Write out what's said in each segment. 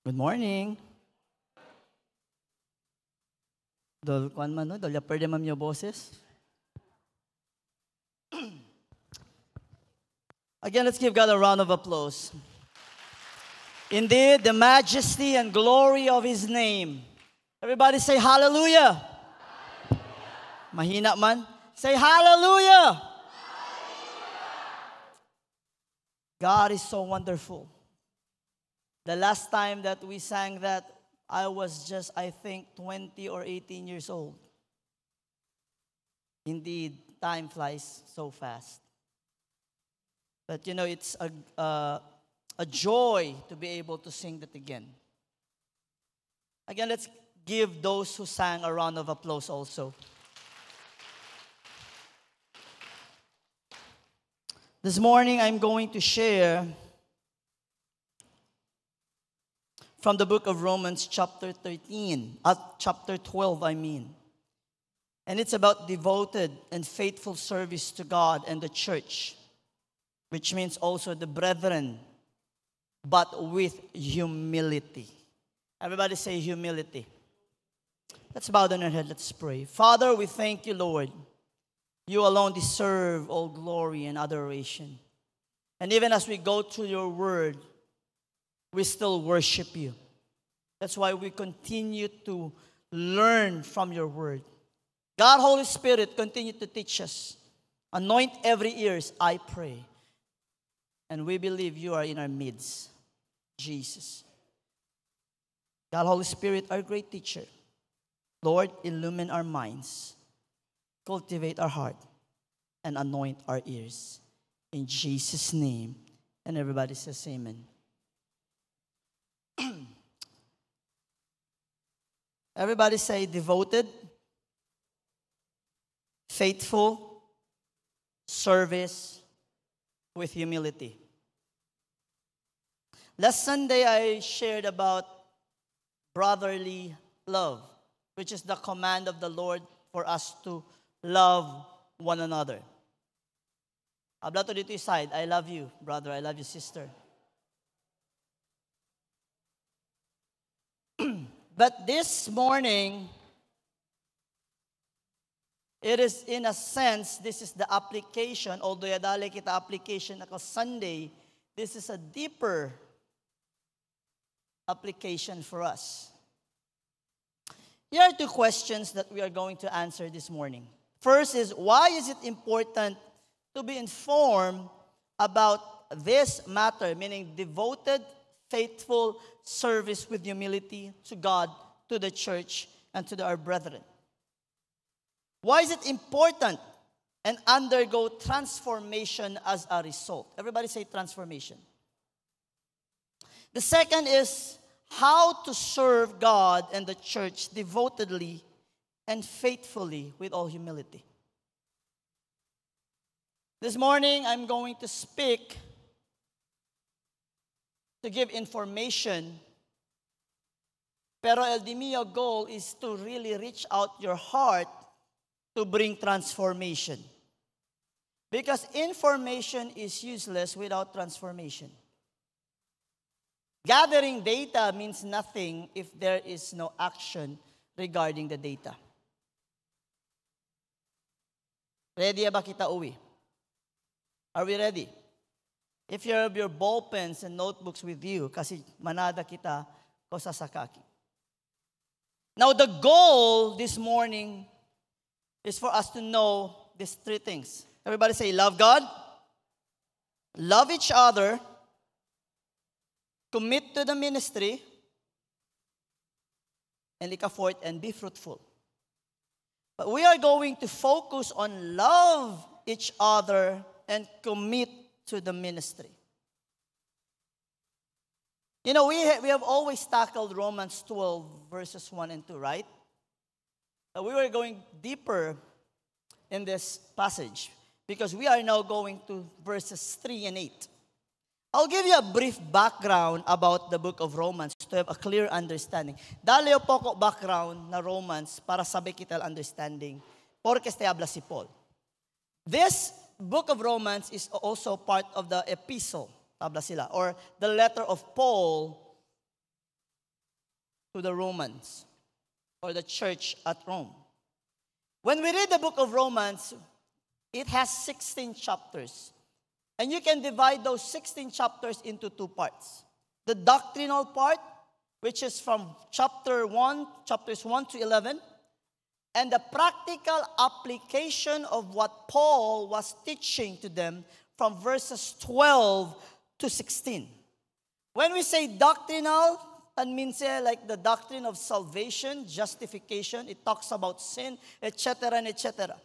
Good morning. Kuan man no, dol pwede man yung boses. Again, let's give God a round of applause. Indeed, the majesty and glory of His name. Everybody say hallelujah. Mahina man. Say hallelujah. God is so wonderful. The last time that we sang that, I was just, I think, 20 or 18 years old. Indeed, time flies so fast. But you know, it's a joy to be able to sing that again. Again, let's give those who sang a round of applause also. This morning, I'm going to share from the book of Romans chapter 12, I mean. And it's about devoted and faithful service to God and the church, which means also the brethren, but with humility. Everybody say humility. Let's bow down our head, let's pray. Father, we thank you, Lord. You alone deserve all glory and adoration. And even as we go through your word, we still worship you. That's why we continue to learn from your word. God, Holy Spirit, continue to teach us. Anoint every ears, I pray. And we believe you are in our midst, Jesus. God, Holy Spirit, our great teacher. Lord, illumine our minds, cultivate our heart, and anoint our ears. In Jesus' name. And everybody says amen. Everybody say devoted, faithful, service with humility. Last Sunday, I shared about brotherly love, which is the command of the Lord for us to love one another. Habla to dito side, I love you, brother, I love you, sister. But this morning, it is in a sense, this is the application, although yadali kita application ako Sunday, this is a deeper application for us. Here are two questions that we are going to answer this morning. First is, why is it important to be informed about this matter, meaning devoted, faithful service with humility to God, to the church, and to our brethren? Why is it important and undergo transformation as a result? Everybody say transformation. The second is how to serve God and the church devotedly and faithfully with all humility. This morning, I'm going to speak to give information, pero el mio goal is to really reach out your heart to bring transformation. Because information is useless without transformation. Gathering data means nothing if there is no action regarding the data. Ready ba kita uwi? Are we ready? If you have your ball pens and notebooks with you, kasi manada kita ko sa sakaki. Now the goal this morning is for us to know these three things. Everybody say, love God, love each other, commit to the ministry, and ika-fourth, and be fruitful. But we are going to focus on love each other and commit to the ministry. You know, we have always tackled Romans 12, verses 1 and 2, right? But we were going deeper in this passage because we are now going to verses 3 and 8. I'll give you a brief background about the book of Romans to have a clear understanding. Dali po ko background na Romans para sabi kita understanding. Porque este habla si Paul. This book of Romans is also part of the epistle, habla sila, or the letter of Paul to the Romans or the church at Rome. When we read the book of Romans, it has 16 chapters. And you can divide those 16 chapters into two parts. The doctrinal part, which is from chapters 1 to 11, and the practical application of what Paul was teaching to them from verses 12 to 16. When we say doctrinal, that means like the doctrine of salvation, justification. It talks about sin, etc. and etc.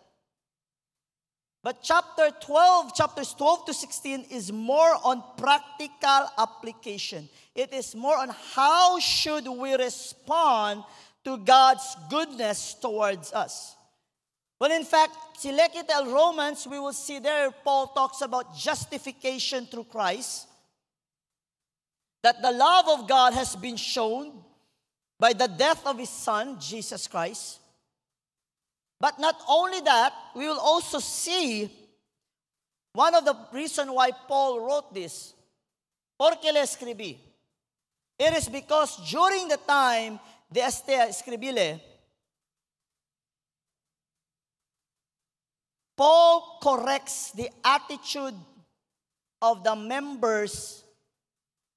But chapters 12 to 16 is more on practical application. It is more on how should we respond to God's goodness towards us. But in fact, Silekita Romans, we will see there, Paul talks about justification through Christ. That the love of God has been shown by the death of His Son, Jesus Christ. But not only that, we will also see one of the reasons why Paul wrote this. Porque le escribí. It is because during the time de este escribile, Paul corrects the attitude of the members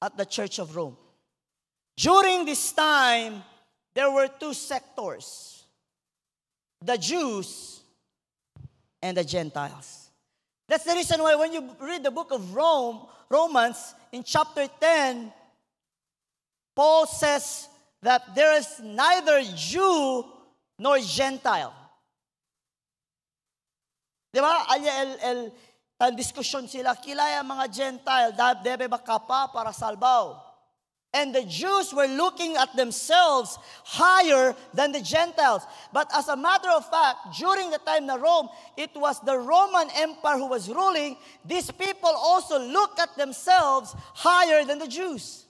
at the Church of Rome. During this time, there were two sectors, the Jews and the Gentiles. That's the reason why when you read the book of Romans, in chapter 10, Paul says that there is neither Jew nor Gentile. Di ba? Tan diskusyon sila, kilaya mga Gentile, debe ba kapa para salbaw? And the Jews were looking at themselves higher than the Gentiles. But as a matter of fact, during the time of Rome, it was the Roman Empire who was ruling. These people also look at themselves higher than the Jews.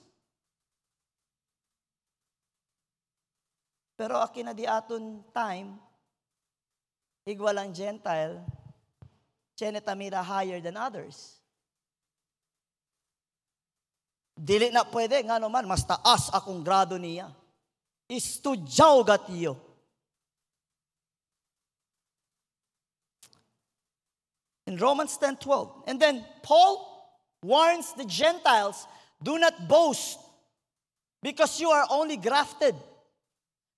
Pero akin na di aton time, igwalang Gentile, Chenetamira higher than others. Dili na pwede, nga naman, mas taas akong grado niya. Istudyaw gatiyo. In Romans 10:12. And then Paul warns the Gentiles, do not boast because you are only grafted.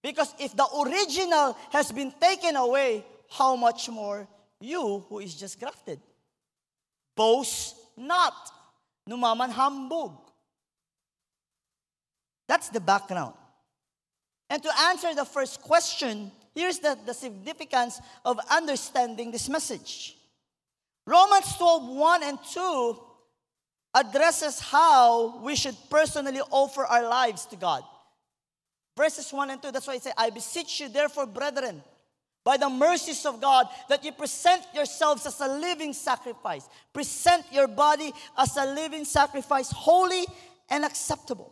Because if the original has been taken away, how much more you who is just grafted? Boast not. Numaman hambog. That's the background. And to answer the first question, here's the significance of understanding this message. Romans 12:1 and 2 addresses how we should personally offer our lives to God. Verses 1 and 2, that's why it says, I beseech you therefore, brethren, by the mercies of God, that you present yourselves as a living sacrifice. Present your body as a living sacrifice, holy and acceptable.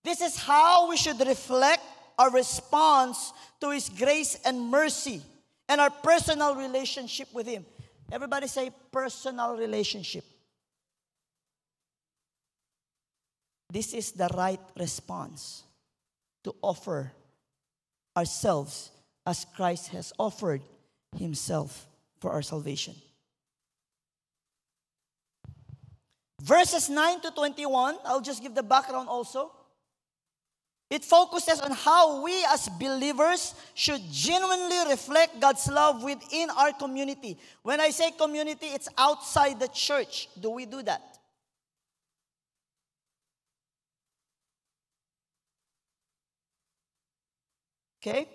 This is how we should reflect our response to His grace and mercy and our personal relationship with Him. Everybody say personal relationship. This is the right response to offer ourselves as Christ has offered Himself for our salvation. Verses 9 to 21, I'll just give the background also. It focuses on how we as believers should genuinely reflect God's love within our community. When I say community, it's outside the church. Do we do that? Okay?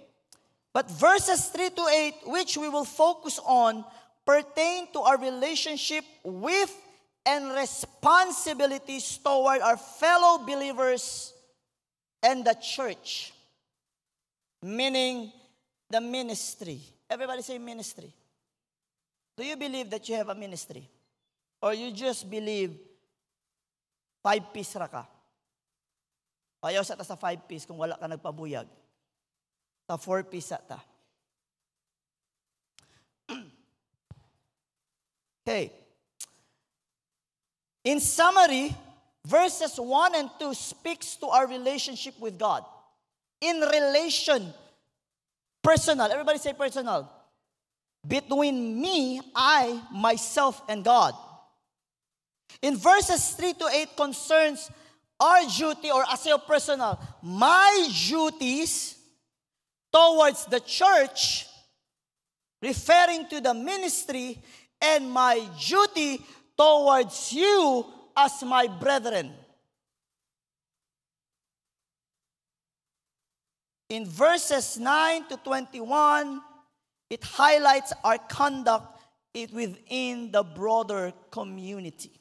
But verses 3 to 8, which we will focus on, pertain to our relationship with and responsibilities toward our fellow believers and the church, meaning the ministry. Everybody say ministry. Do you believe that you have a ministry? Or you just believe 5-piece ra ka? Ayaw sa ta sa 5-piece kung wala ka nagpabuyag. Sa 4-piece sa ta. Okay. In summary, verses 1 and 2 speaks to our relationship with God. in relation, personal. Everybody say personal. Between me, I, myself, and God. In verses 3 to 8 concerns our duty, or as a personal, my duties towards the church, referring to the ministry, and my duty towards you as my brethren. In verses 9 to 21, it highlights our conduct within the broader community.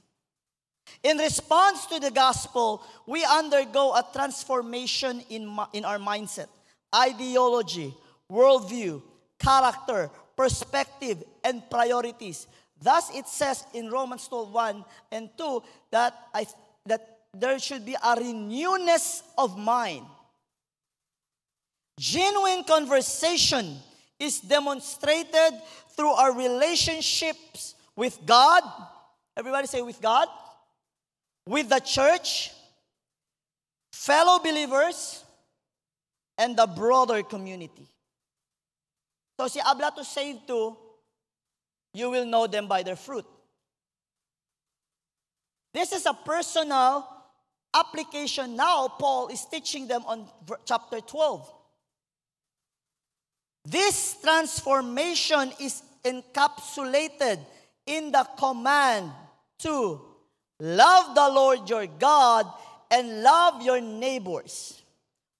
In response to the gospel, we undergo a transformation in our mindset, ideology, worldview, character, perspective, and priorities. Thus, it says in Romans 12:1 and 2 that there should be a renewedness of mind. Genuine conversation is demonstrated through our relationships with God. Everybody say with God. With the church, fellow believers, and the broader community. So si habla to save to, you will know them by their fruit. This is a personal application. Now, Paul is teaching them on chapter 12. This transformation is encapsulated in the command to love the Lord your God and love your neighbors,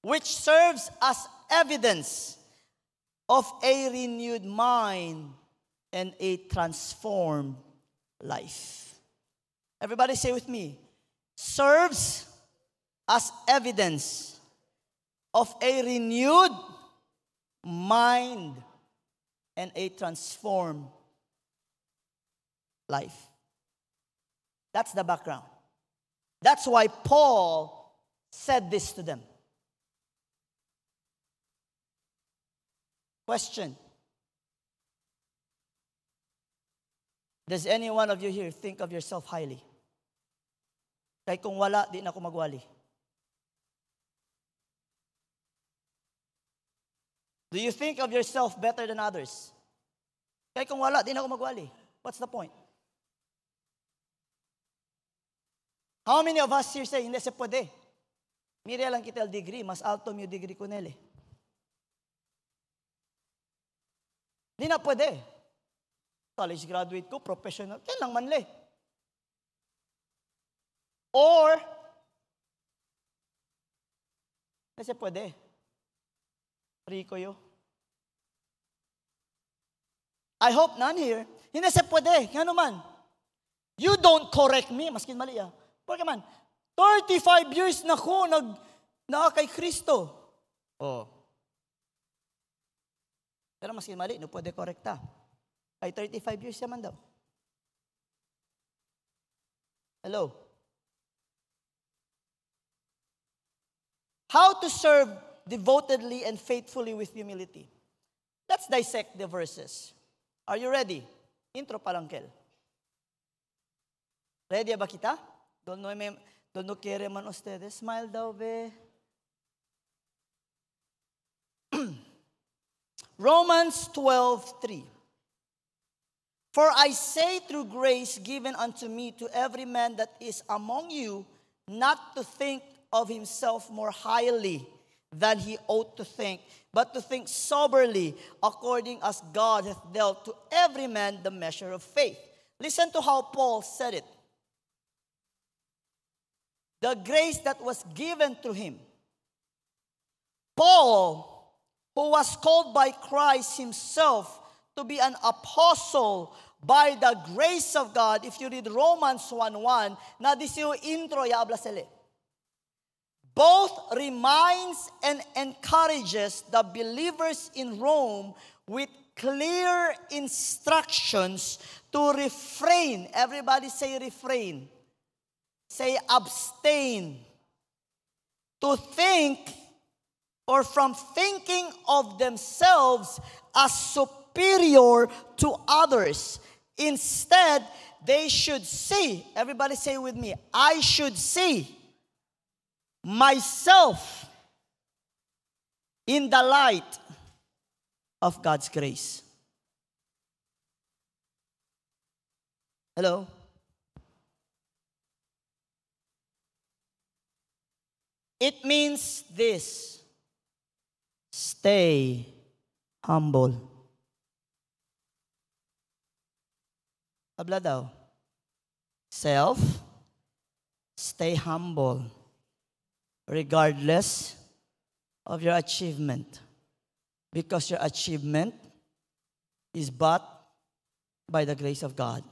which serves as evidence of a renewed mind and a transformed life. Everybody say with me, serves as evidence of a renewed mind and a transformed life. That's the background. That's why Paul said this to them. Question. Does any one of you here think of yourself highly? Kaya kung wala, di na ako magwali. Do you think of yourself better than others? Kaya kung wala, di na ako magwali. What's the point? How many of us here say, hindi se pwede. Mira lang kita degree, mas alto mo yung degree ko nila. Di na pwede. College graduate ko, professional, kailang manli. Or, kasi pwede. Rico yo. I hope none here. Hindi sa pwede. Kaya naman. You don't correct me. Maskin mali ah. Porque man, 35 years na ko na kay Kristo. Oh. Pero maskin mali, no pwede korekta. Ay 35 years naman daw. Hello. How to serve devotedly and faithfully with humility. Let's dissect the verses. Are you ready? Intro pa lang, Kel. Ready ba kita? Don't know quiere man ustedes. Smile daw, be. Romans 12:3. For I say through grace given unto me to every man that is among you, not to think of himself more highly than he ought to think, but to think soberly, according as God hath dealt to every man the measure of faith. Listen to how Paul said it. The grace that was given to him. Paul, who was called by Christ himself to be an apostle by the grace of God. If you read Romans 1:1, na this yung intro ya habla sila. Both reminds and encourages the believers in Rome with clear instructions to refrain. Everybody say refrain. Say abstain. To think or from thinking of themselves as superior to others. Instead, they should see. Everybody say with me, I should see myself in the light of God's grace. Hello? It means this: stay humble. Habla daw. Self, stay humble, regardless of your achievement. Because your achievement is but by the grace of God.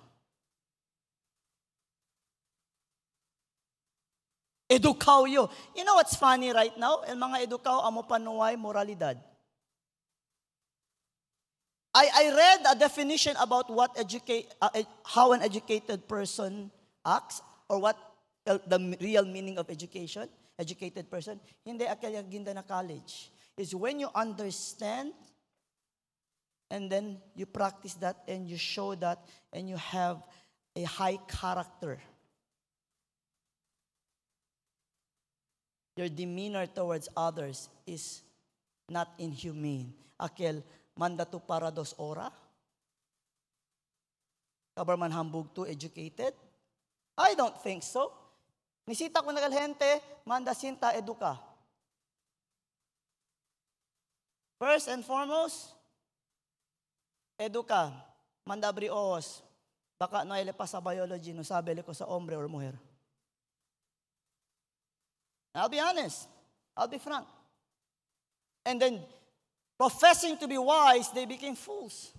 Edukaw yo. You know what's funny right now? El mga edukaw, amo panuway moralidad. I read a definition about what how an educated person acts, or what the real meaning of education, educated person. Hindi akaya ginda na college. Is when you understand and then you practice that and you show that and you have a high character. Your demeanor towards others is not inhumane. Akel, mandato para 2 ora? Kabarman hambug to educated? I don't think so. Nisita ko nagal gente, manda sinta eduka. First and foremost, eduka. Manda brios. Baka no ile pa sa biology, no sabi ko sa hombre or mujer. I'll be honest. I'll be frank. And then, professing to be wise, they became fools.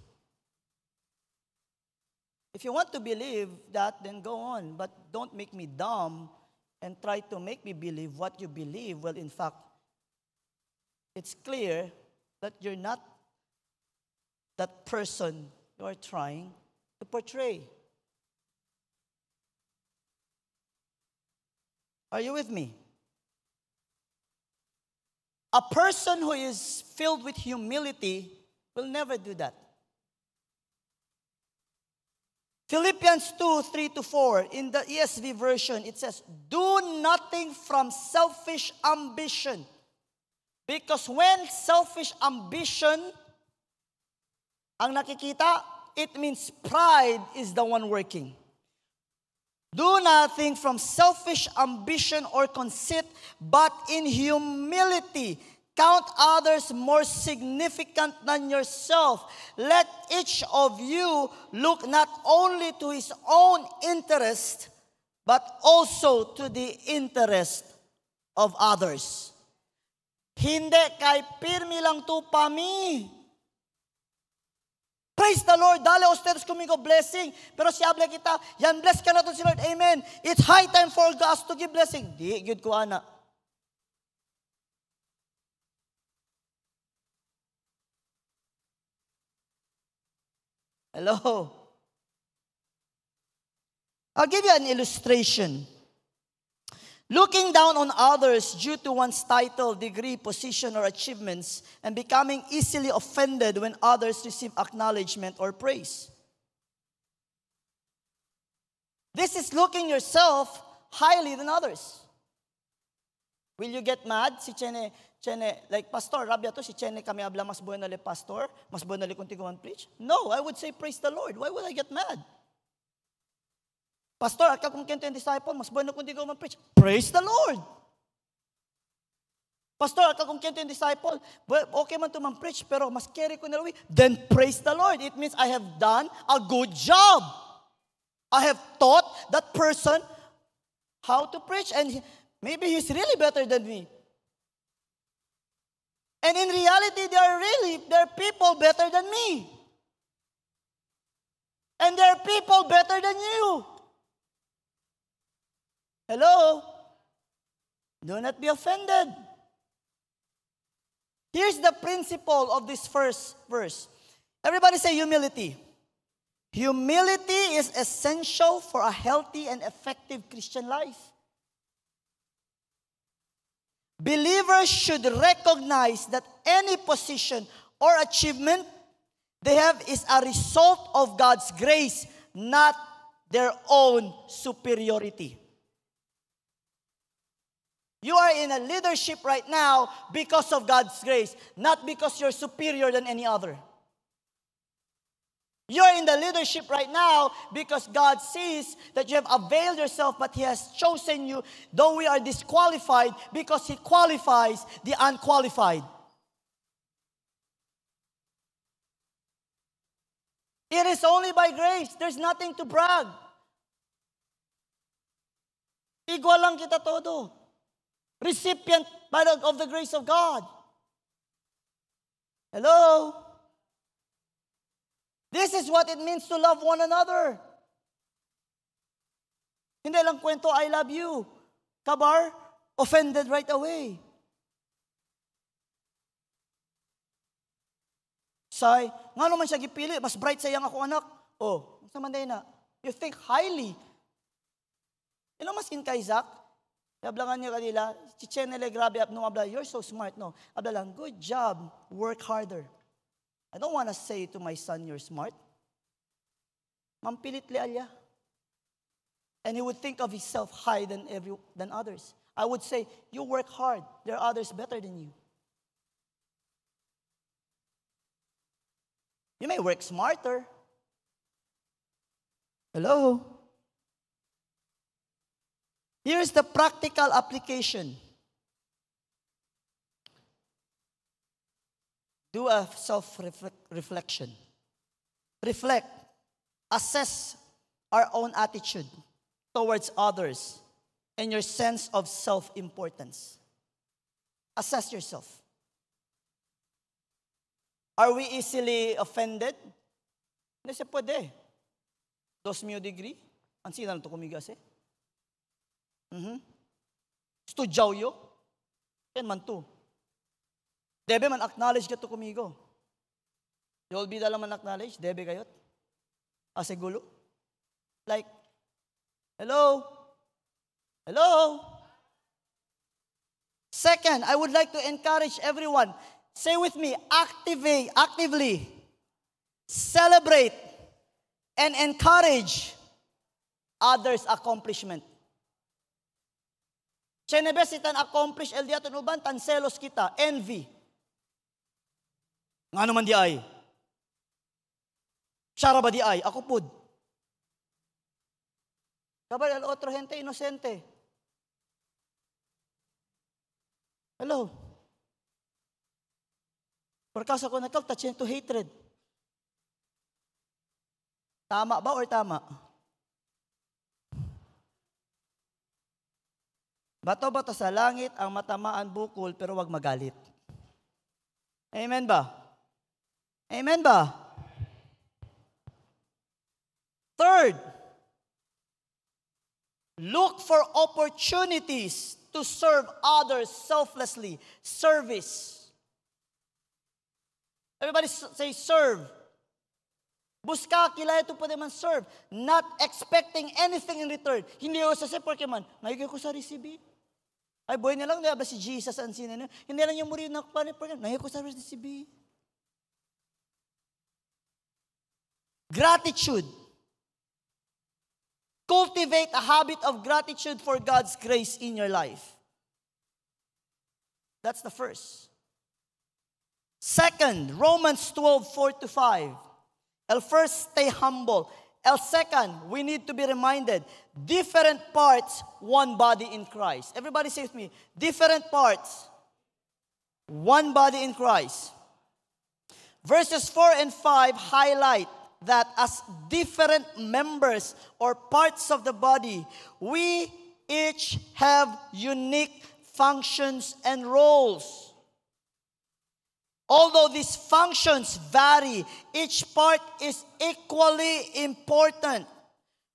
If you want to believe that, then go on. But don't make me dumb and try to make me believe what you believe. Well, in fact, it's clear that you're not that person you are trying to portray. Are you with me? A person who is filled with humility will never do that. Philippians 2:3-4, in the ESV version, it says, do nothing from selfish ambition. Because when selfish ambition ang nakikita, it means pride is the one working. Do nothing from selfish ambition or conceit, but in humility count others more significant than yourself. Let each of you look not only to his own interest, but also to the interest of others. Hindi kay pirmi lang tu pami. Praise the Lord. Dale ustedes conmigo blessing. Pero si hable kita, yan bless ka na to si Lord. Amen. It's high time for us to give blessing. Di, good ko ana. Hello. I'll give you an illustration. Looking down on others due to one's title, degree, position, or achievements, and becoming easily offended when others receive acknowledgement or praise. This is looking yourself highly than others. Will you get mad? Si Chene, like Pastor, rabia to, si Chene kami habla mas bueno le pastor, mas bueno le contigo man preach? No, I would say praise the Lord. Why would I get mad? Pastor, at kung kento yung disciple, mas bueno kung di ko man-preach. Praise the Lord! Pastor, at kung kento yung disciple, okay man to man-preach, pero mas carry ko na lawi. Then praise the Lord. It means I have done a good job. I have taught that person how to preach, and maybe he's really better than me. And in reality, there are people better than me. And there are people better than you. Hello? Do not be offended. Here's the principle of this first verse. Everybody say humility. Humility is essential for a healthy and effective Christian life. Believers should recognize that any position or achievement they have is a result of God's grace, not their own superiority. You are in a leadership right now because of God's grace, not because you're superior than any other. You're in the leadership right now because God sees that you have availed yourself, but He has chosen you, though we are disqualified, because He qualifies the unqualified. It is only by grace. There's nothing to brag. Igual lang kita todo. Recipient of the grace of God. Hello? This is what it means to love one another. Hindi lang kwento, I love you. Kabar, offended right away. Say, nga naman siya gipili, mas bright sayang ako anak. Oh, sa manday na. You think highly. Ino mas in kay Zach? Yablangan niyo kanila, chichenele grabe ap no abla, you're so smart, no. Abla lang, good job, work harder. I don't want to say to my son, you're smart. Mampilit li alya. And he would think of himself higher than others. I would say, you work hard. There are others better than you. You may work smarter. Hello? Here's the practical application. Do a self-reflection. Reflect. Assess our own attitude towards others and your sense of self-importance. Assess yourself. Are we easily offended? Hindi siya pwede. 2,000 degree? Ang sinal ito kumigas eh. Studyaw yo. Yan man to. Debe man acknowledge ka to kumigo. You'll be dalang man acknowledge. Debe kayot. Asigulo. Like, hello? Hello? Second, I would like to encourage everyone. Say with me, actively celebrate and encourage others' accomplishment. Chenebes itan accomplish el diaton uban tan selos kita, envy. Nga naman di ay. Syara ba di ay? Ako pud. Kabal el otro gente inocente. Hello. Por causa ko nakal touch into hatred. Tama ba or tama? Bato-bato sa langit ang matamaan bukol pero wag magalit. Amen ba? Amen ba? Third, look for opportunities to serve others selflessly. Service. Everybody say serve. Buska, kilala ito pwede man serve. Not expecting anything in return. Hindi ko sa porque man, nagiging ko sa receive. Ay, boy na lang, ba si Jesus ang sinan niya? Hindi lang yung muri na program. Nagiging ko sa receive. Gratitude. Cultivate a habit of gratitude for God's grace in your life. That's the first. Second, Romans 12:4-5. First, stay humble. Second, we need to be reminded, different parts, one body in Christ. Everybody say with me, different parts, one body in Christ. Verses 4 and 5 highlight that as different members or parts of the body, we each have unique functions and roles. Although these functions vary, each part is equally important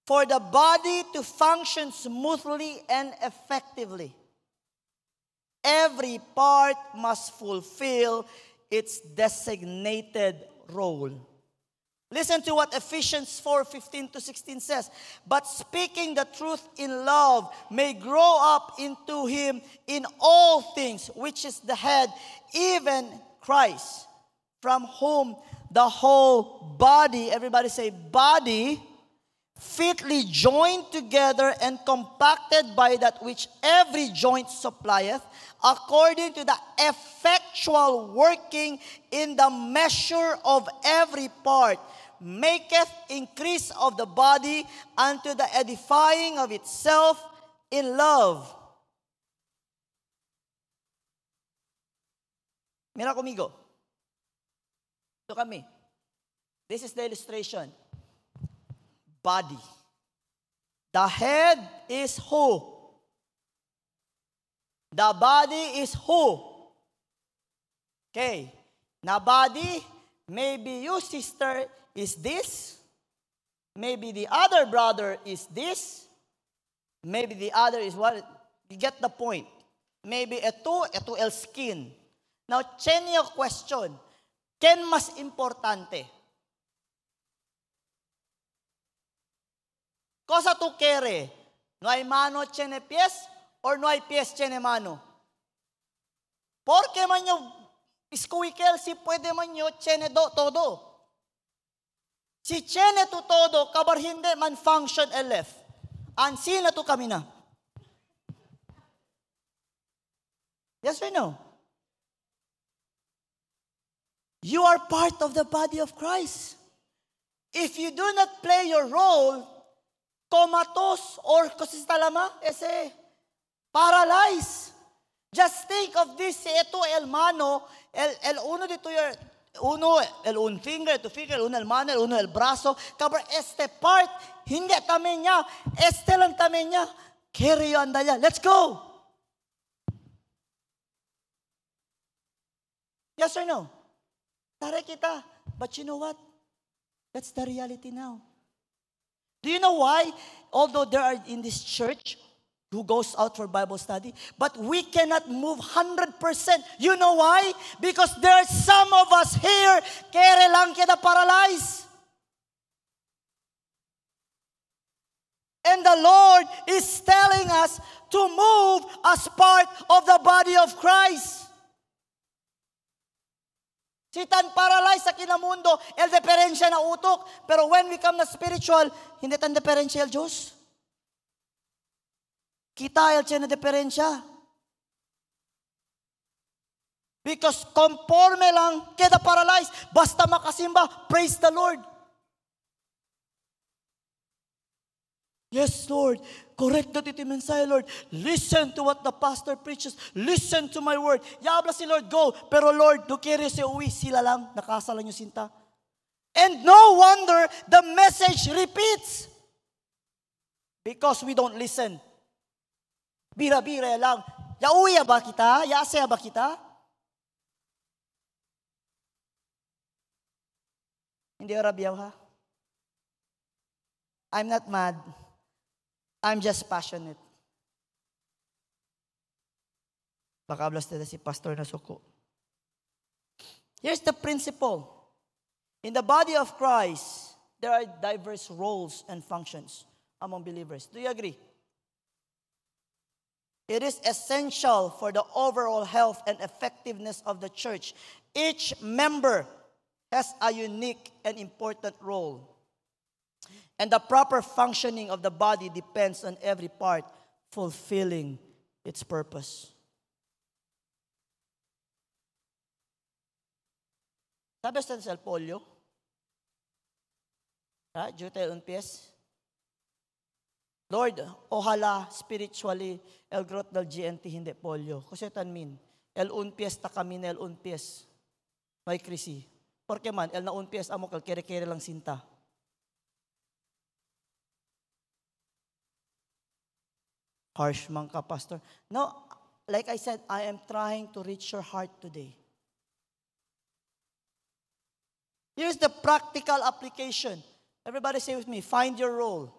for the body to function smoothly and effectively. Every part must fulfill its designated role. Listen to what Ephesians 4:15-16 says. But speaking the truth in love may grow up into Him in all things, which is the head, even Christ, from whom the whole body, everybody say body, fitly joined together and compacted by that which every joint supplieth, according to the effectual working in the measure of every part, maketh increase of the body unto the edifying of itself in love. Mira conmigo. Ito kami. This is the illustration. Body. The head is who? The body is who? Okay. Na body, maybe you sister is this. Maybe the other brother is this. Maybe the other is what? You get the point. Maybe ito el skin. Now, check your question. Ken mas importante? Cosa tu quiere? ¿No hay mano tiene pies? ¿O no hay pies tiene mano? Porque man yung iskuikel si pwede man yung tiene todo. Si tiene tu todo, kabar hindi man function elef. Ansi na tu kami na. Yes or no? You are part of the body of Christ. If you do not play your role, comatose or kosistalama, paralyzed. Just think of this, ito el mano, el uno dito your, uno, el un finger, tu finger, uno el mano, el uno el brazo, kabar este part, hindi tame niya, este lang tame niya, carry anda niya, let's go! Yes or no? Tara kita, but you know what? That's the reality now. Do you know why? Although there are in this church who goes out for Bible study, but we cannot move 100%. You know why? Because there are some of us here, kere lang kita paralyzed. And the Lord is telling us to move as part of the body of Christ. Si tan paralyzed sa kinamundo, el diferensya na utok. Pero when we come na spiritual, hindi tan diferensya el Diyos. Kita el siya na diferensya. Because conforme lang kita paralyzed, basta makasimba, praise the Lord. Yes, Lord. Correct that iti mensahe, Lord. Listen to what the pastor preaches. Listen to my word. Yabla si Lord, go. Pero Lord, no kere si uwi, sila lang, nakasalan yung sinta. And no wonder the message repeats. Because we don't listen. Bira-bira lang. Yauya ba kita? Yasaya ba kita? Hindi arabiyaw ha? I'm not mad. I'm just passionate. Baka ablas na si Pastor na suko. Here's the principle. In the body of Christ, there are diverse roles and functions among believers. Do you agree? It is essential for the overall health and effectiveness of the church. Each member has a unique and important role. And the proper functioning of the body depends on every part fulfilling its purpose. Sabi sa polio? Jutel un pies? Lord, ojalá spiritually el growth del GNT hindi polio. Kasi tan min, el un pies ta kami na el un pies. May krisi. Porque man, el na un pies amo kal kere-kere lang sinta. Harsh man ka, Pastor. No, like I said, I am trying to reach your heart today. Here's the practical application. Everybody say with me, find your role.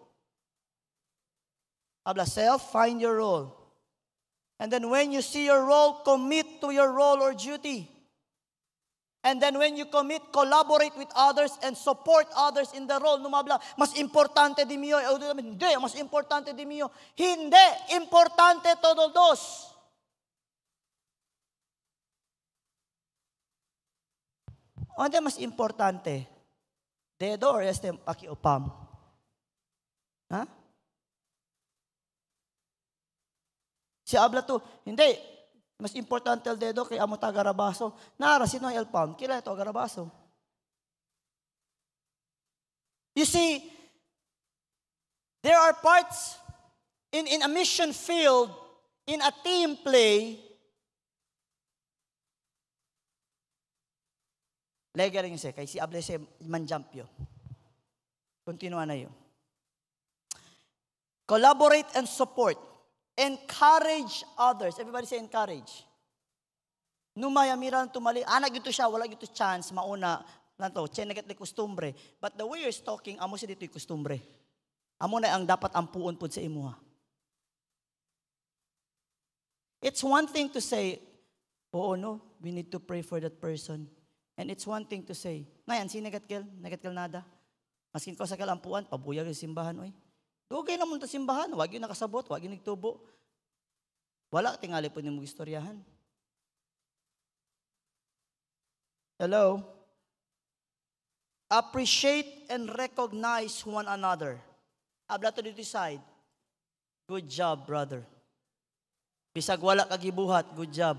Habla self, find your role. And then when you see your role, commit to your role or duty. And then when you commit, collaborate with others and support others in the role. Numabla, mas importante di mio. Hindi, mas importante di mio. Hindi, importante todos dos. Ano mas importante? Dedo or este pakiupam? Ha? Si abla to, hindi. Mas importante el dedo kay amo ta Garabaso. Nara, sino el pound? Kila ito Garabaso. You see, there are parts in a mission field, in a team play, lega rin siya, kay si abla siya man-jump yun. Continua na yun. Collaborate and support. Encourage others. Everybody say encourage. Numaya miran tumali. Anak gito siya, wala gito chance, mauna. Lanto, tiyan nagat ni kustumbre. But the way you're talking, amo siya dito'y kustumbre. Amo na ang dapat ampuon po sa imuha. It's one thing to say, oo no, we need to pray for that person. And it's one thing to say, ngayon, si nagatkel nada. Maskin ko sa kalampuan, pabuyag yung simbahan, oy. Dugay naman ta simbahan, wag yun nakasabot, wag yun nagtubo. Wala tingali po nimo istoryahan. Hello? Appreciate and recognize one another. Abla to dito side. Good job, brother. Bisag wala ka gibuhat, good job.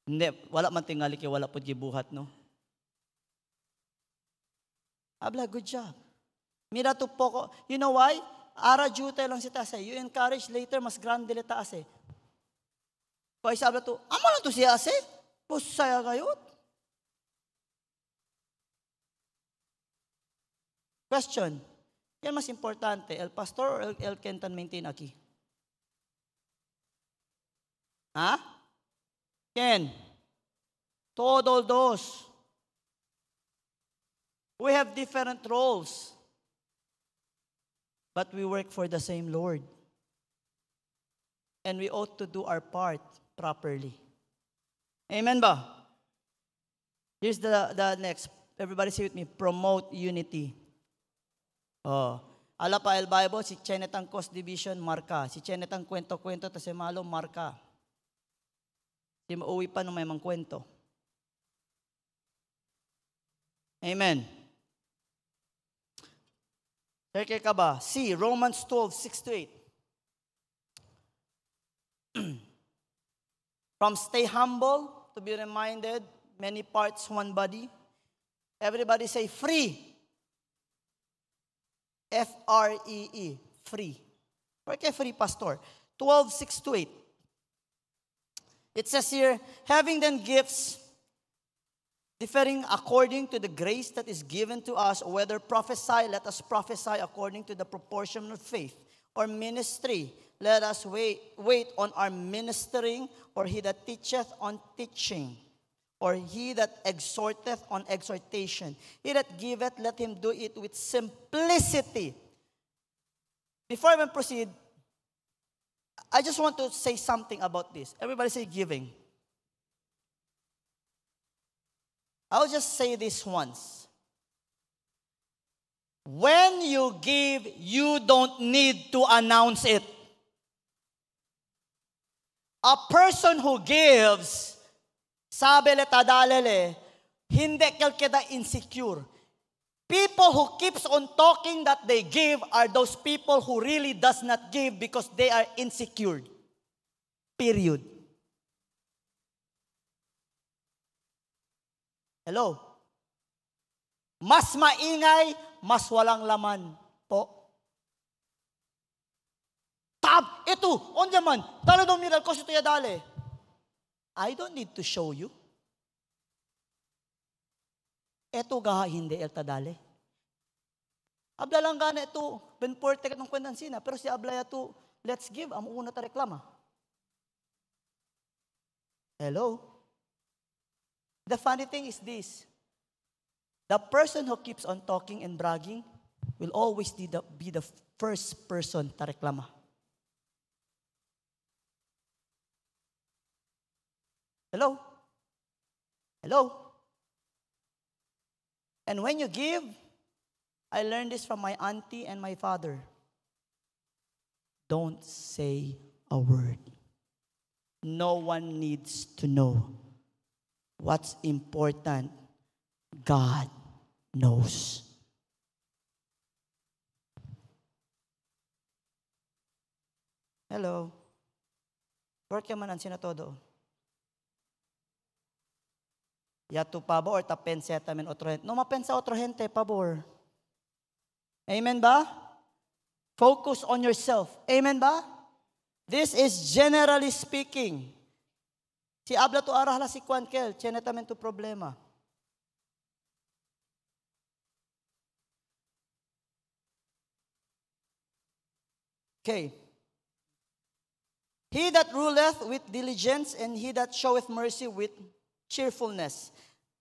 Hindi, wala man tingali kay wala po gibuhat, no? Abla, good job. Mira to poko. You know why? Ara jute lang si Tase. You encourage later, mas grande le Tase. Kaya sabi to, amo na to siya ase? Pusaya kayot. Question. Yan mas importante, el pastor or el kentan maintain aki? Ha? Ken? Todo dos. We have different roles, but we work for the same Lord. And we ought to do our part properly. Amen ba? Here's the next. Everybody say with me, promote unity. Oh. Ala pa el Bible, si Chenetang Coast Division, marka. Si Chenetang kwento-kwento, tas si Malo, marka. Si mauwi pa nung may mang kwento. Amen. Kaya ka ba? See, Romans 12:6-8. From stay humble, to be reminded, many parts, one body. Everybody say free. F-R-E-E. Free. Where kay free, pastor? 12:6-8. It says here, having then gifts differing according to the grace that is given to us, whether prophesy, let us prophesy according to the proportion of faith, or ministry, let us wait on our ministering, or he that teacheth on teaching, or he that exhorteth on exhortation. He that giveth, let him do it with simplicity. Before I even proceed, I just want to say something about this. Everybody say giving. I'll just say this once. When you give, you don't need to announce it. A person who gives, sabi le tadalele, hindi kalkeda insecure. People who keeps on talking that they give are those people who really does not give because they are insecure. Period. Hello? Mas maingay, mas walang laman po. Tab, ito, on yaman, dala daw miral ko si tuya dali. I don't need to show you. Eto gaha hindi elta dali. Abla lang gana ito, benporte ka ng kwendansina, pero si ablaya to, let's give, una ta reklama. Hello? The funny thing is this. The person who keeps on talking and bragging will always be the first person to reklama. Hello? Hello? And when you give, I learned this from my auntie and my father. Don't say a word. No one needs to know. What's important? God knows. Hello. Work ka manan sina todo. Yato pabo or tapensa tamen otro gente. No mapensa otro gente, pabor. Amen ba? Focus on yourself. Amen ba? This is generally speaking. Si abla to arahla si Kwan Kel, tiene tamen to problema. Okay. He that ruleth with diligence, and he that showeth mercy with cheerfulness.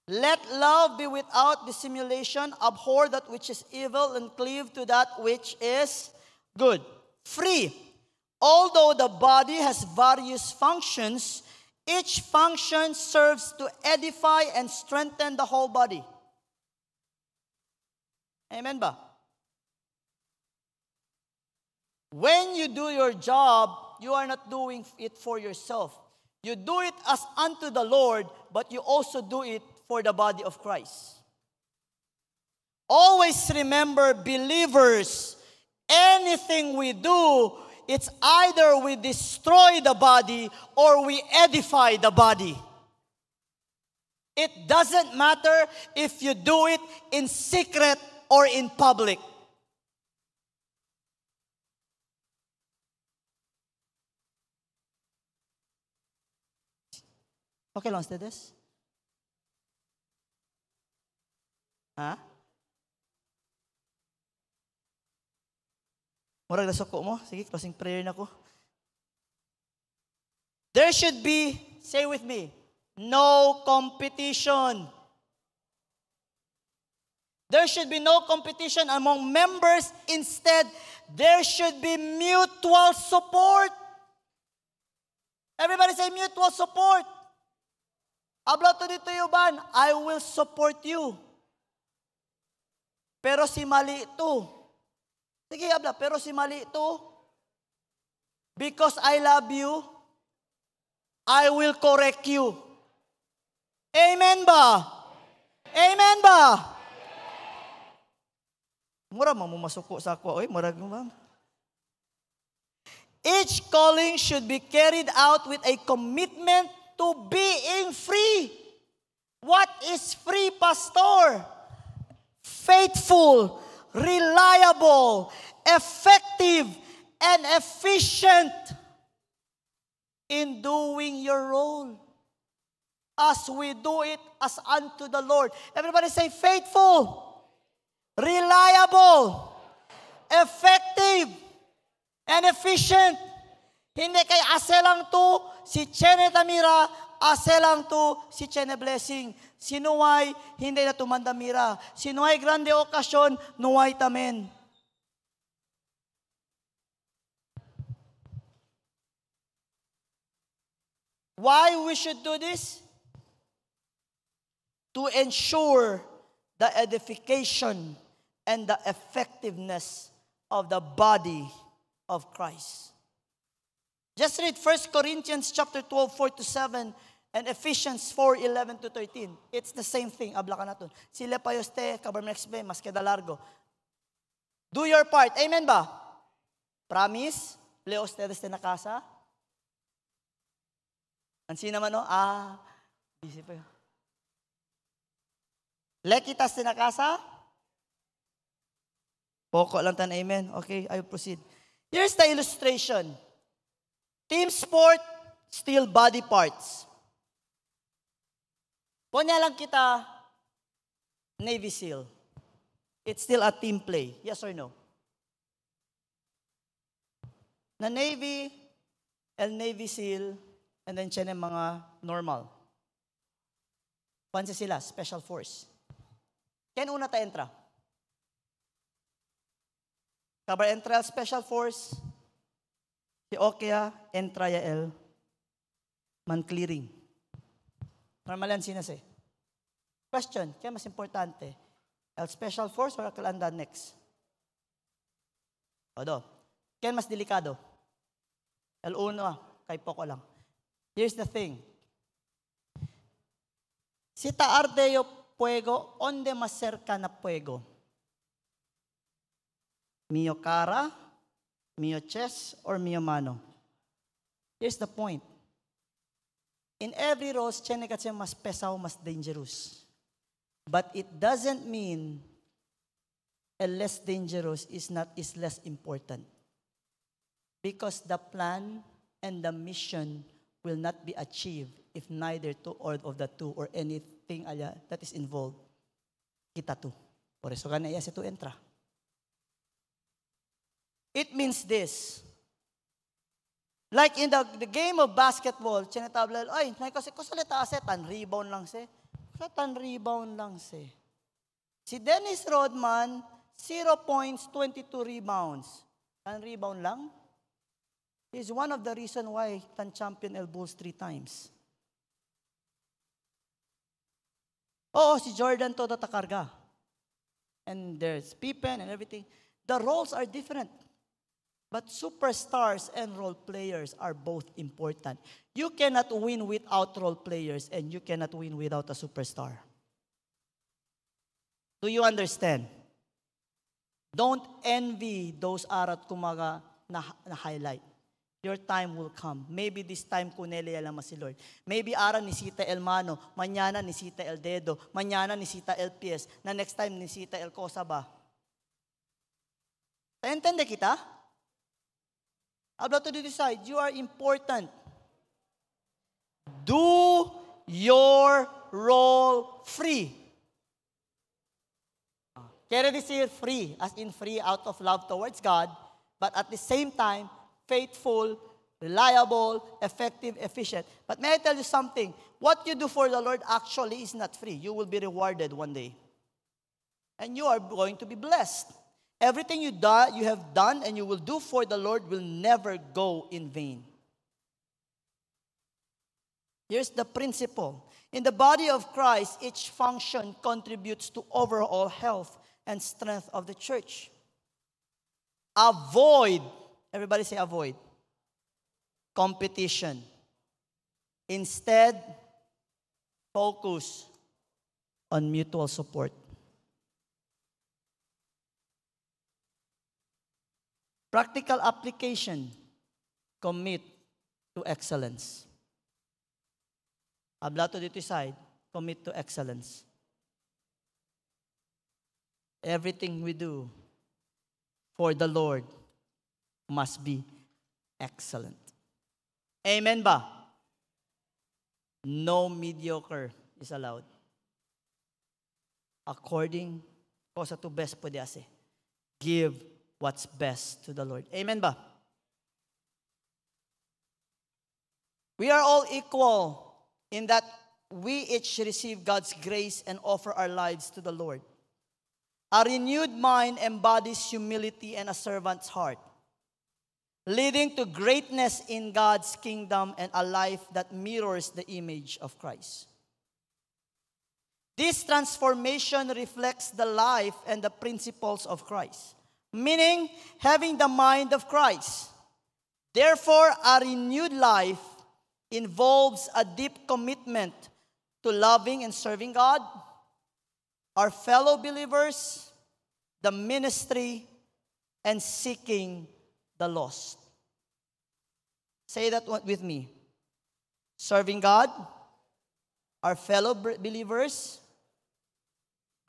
Let love be without dissimulation. Abhor that which is evil, and cleave to that which is good. Free. Although the body has various functions, each function serves to edify and strengthen the whole body. Amen ba? When you do your job, you are not doing it for yourself. You do it as unto the Lord, but you also do it for the body of Christ. Always remember, believers, anything we do, it's either we destroy the body or we edify the body. It doesn't matter if you do it in secret or in public. Okay lang, ustedes? Ha? Murag na suko mo. Sige, closing prayer na ko. There should be, say with me, no competition. There should be no competition among members. Instead, there should be mutual support. Everybody say mutual support. Habla to dito yuban, I will support you. Pero si mali ito. Sige, habla, pero si mali ito. Because I love you, I will correct you. Amen ba? Amen ba? Mura mo masuko sa ako. Oy, murag mo ba? Each calling should be carried out with a commitment to being free. What is free, pastor? Faithful, reliable, effective, and efficient in doing your role. As we do it as unto the Lord. Everybody say faithful, reliable, effective, and efficient. Hindi kay ase lang to si Chene Tamira, ase lang to si Chene Blessing. Sinuway, hindi na tumandamira. Sinuway grande okasyon, nuway tamen. Why we should do this? To ensure the edification and the effectiveness of the body of Christ. Just read 1 Corinthians chapter 12, 4-7, and Ephesians 4, 11-13. It's the same thing. Abla ka na to. Sila pa yoste, kabarmexbe, mas queda largo. Do your part. Amen ba? Promise? Leo ustedes de na casa? Ansi naman no? Busy pa yun. Lekitas de na casa? Poko lang tan amen. Okay, I will proceed. Here's the illustration. Team sport, still body parts. Punya lang kita, Navy SEAL. It's still a team play. Yes or no? Na Navy, Navy SEAL, and then siya mga normal. Pansa sila, special force. Kaya una ta entra. Kabar entra special force, si Okya, entra ya el, man clearing. Normal yan sinase. Question, kaya mas importante, el special force or kalanda next? Odo, kaya mas delikado? El uno, kay Poco lang. Here's the thing. Si Taardeo fuego, onde mas cerca na fuego? Mio cara, mio chest, or mio mano? Here's the point. In every rose, tiyan kasi mas pesaw, mas dangerous. But it doesn't mean a less dangerous is less important. Because the plan and the mission will not be achieved if neither two or of the two or anything that is involved, kita two. Por eso ganaya si tu entra. It means this. Like in the game of basketball, chinatablal, ay, kasi kusalita ase, tan rebound lang se. Tan rebound lang se. Si Dennis Rodman, 0 points, 22 rebounds. Tan rebound lang. He's one of the reason why tan champion El Bulls 3 times. Oo, si Jordan todo takarga. And there's Pippen and everything. The roles are different. But superstars and role players are both important. You cannot win without role players and you cannot win without a superstar. Do you understand? Don't envy those arat kumaga na highlight. Your time will come. Maybe this time kunelia lang si Lord. Maybe ara nisita el mano, mañana nisita el dedo, mañana nisita el pies, na next time nisita el cosa ba. Entende kita? About to decide, you are important. Do your role free. Quiere decir free, as in free out of love towards God, but at the same time, faithful, reliable, effective, efficient. But may I tell you something? What you do for the Lord actually is not free. You will be rewarded one day. And you are going to be blessed. Everything you have done and you will do for the Lord will never go in vain. Here's the principle. In the body of Christ, each function contributes to overall health and strength of the church. Avoid, everybody say avoid, competition. Instead, focus on mutual support. Practical application, commit to excellence. Habla to dito side, commit to excellence. Everything we do for the Lord must be excellent. Amen ba? No mediocre is allowed. According ko sa to best pwede ase. Give what's best to the Lord. Amen ba? We are all equal in that we each receive God's grace and offer our lives to the Lord. A renewed mind embodies humility and a servant's heart, leading to greatness in God's kingdom and a life that mirrors the image of Christ. This transformation reflects the life and the principles of Christ, meaning having the mind of Christ. Therefore, a renewed life involves a deep commitment to loving and serving God, our fellow believers, the ministry, and seeking the lost. Say that with me. Serving God, our fellow believers,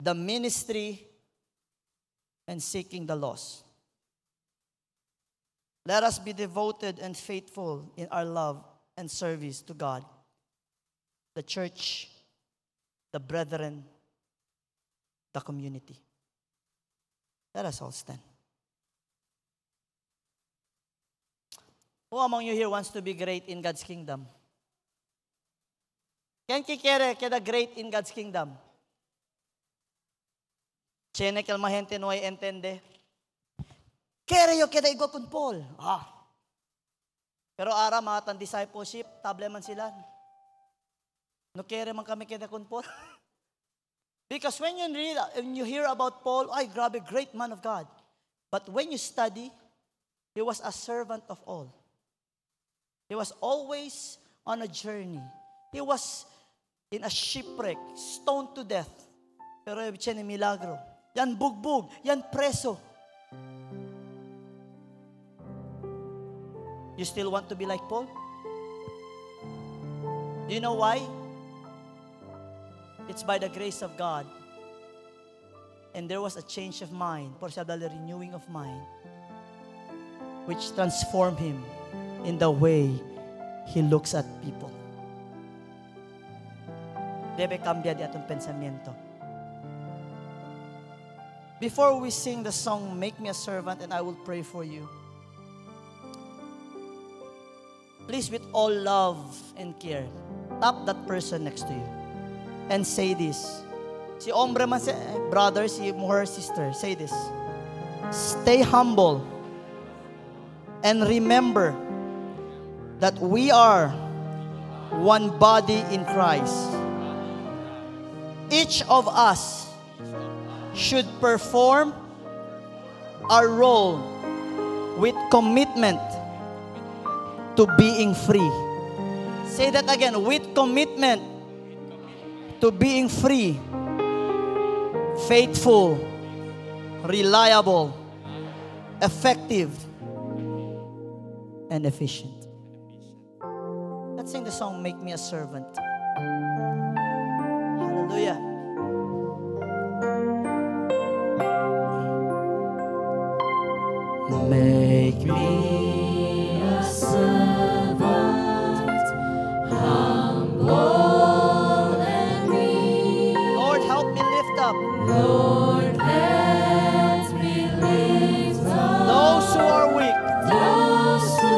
the ministry, and seeking the lost. Let us be devoted and faithful in our love and service to God, the church, the brethren, the community. Let us all stand. Who among you here wants to be great in God's kingdom? Ken kikere keda great in God's kingdom? Chene kel mahente no ay entende. Kere yo keda igo kun Paul. Pero ara mga tan discipleship, table man sila. No kere man kami keda kun Paul. Because when you read and you hear about Paul, ay grabe, great man of God. But when you study, he was a servant of all. He was always on a journey. He was in a shipwreck, stoned to death. Pero siya ni milagro. Yan bugbog. Yan preso. You still want to be like Paul? Do you know why? It's by the grace of God. And there was a change of mind, por siya dahil renewing of mind, which transformed him in the way he looks at people. Debe cambiar di atong pensamiento. Before we sing the song, Make Me a Servant, and I will pray for you, please, with all love and care, tap that person next to you and say this. Si hombre man, si brother, si her sister, say this. Stay humble and remember that we are one body in Christ. Each of us should perform our role with commitment to being free. Say that again, with commitment to being free, faithful, reliable, effective, and efficient. Let's sing the song, Make Me a Servant. Hallelujah. Make me a servant, humble and meek. Lord, help me lift up. Lord, let me lift up those who are weak. Those who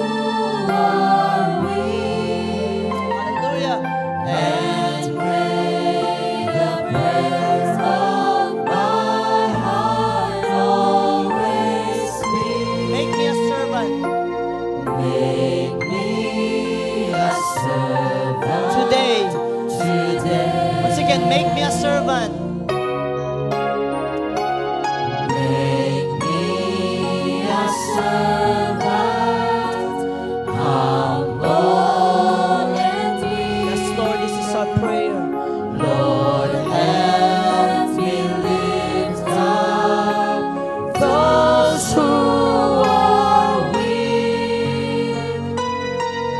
are weak. Hallelujah. And may the prayers of my heart always be. Make me a servant. Make me a servant. Today. Once again, make me a servant. Make me a servant, humble and meek. Yes, Lord, this is our prayer. Lord, help me lift up those who are weak,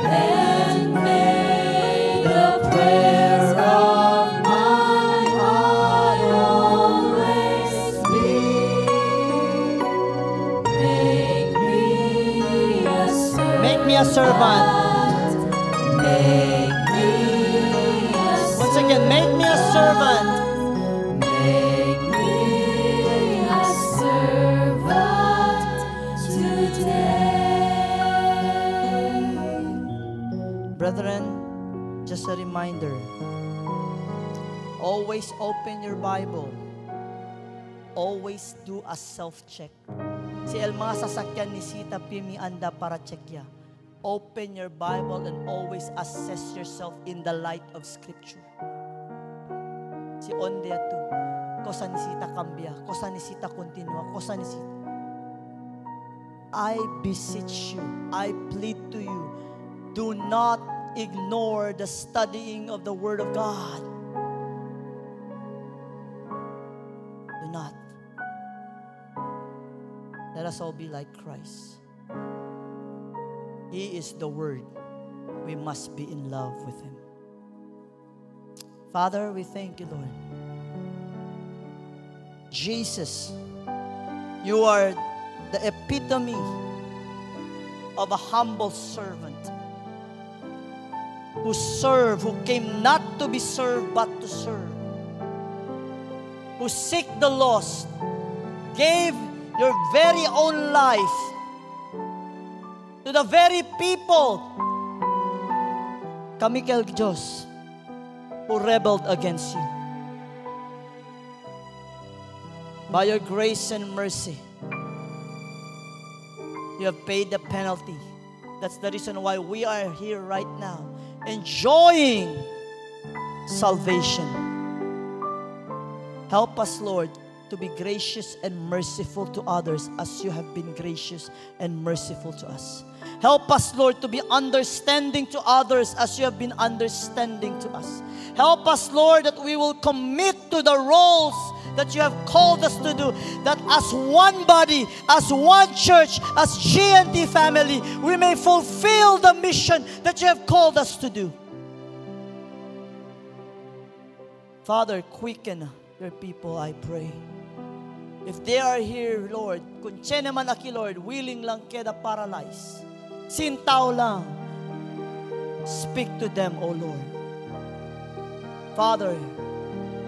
and may the prayer of my heart always be. Make me a servant. Make me a servant. Once again, make me a servant. Make me a servant today. Brethren, just a reminder, always open your Bible. Always do a self-check. Si Elma sasakyan ni Sita Pimi anda para check ya. Open your Bible and always assess yourself in the light of Scripture. Si onde tu, cosa ni Sita cambia, cosa ni Sita continua, cosa ni Sita. I beseech you, I plead to you, do not ignore the studying of the Word of God. Do not. Let us all be like Christ. He is the Word. We must be in love with Him. Father, we thank you, Lord. Jesus, you are the epitome of a humble servant who served, who came not to be served but to serve, who seek the lost, gave your very own life to the very people, kami kay Diyos, who rebelled against you. By your grace and mercy, you have paid the penalty. That's the reason why we are here right now, enjoying salvation. Help us, Lord, to be gracious and merciful to others as you have been gracious and merciful to us. Help us, Lord, to be understanding to others as you have been understanding to us. Help us, Lord, that we will commit to the roles that you have called us to do, that as one body, as one church, as GNT family, we may fulfill the mission that you have called us to do. Father, quicken your people, I pray. If they are here, Lord, kung siya naman aki, Lord, willing lang keda paralyzed, sintaw lang, speak to them, O Lord. Father,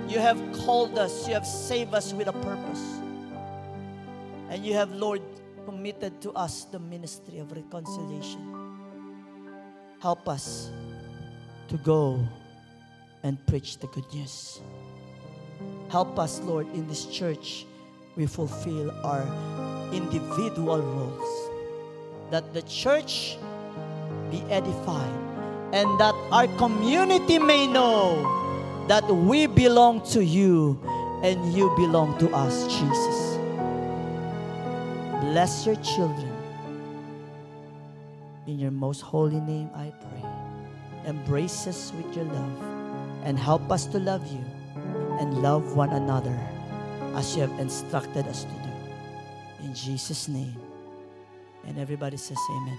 you have called us, you have saved us with a purpose. And you have, Lord, committed to us the ministry of reconciliation. Help us to go and preach the good news. Help us, Lord, in this church, we fulfill our individual roles, that the church be edified, and that our community may know that we belong to you and you belong to us, Jesus. Bless your children. In your most holy name I pray. Embrace us with your love and help us to love you and love one another as you have instructed us to do. In Jesus' name. And everybody says amen.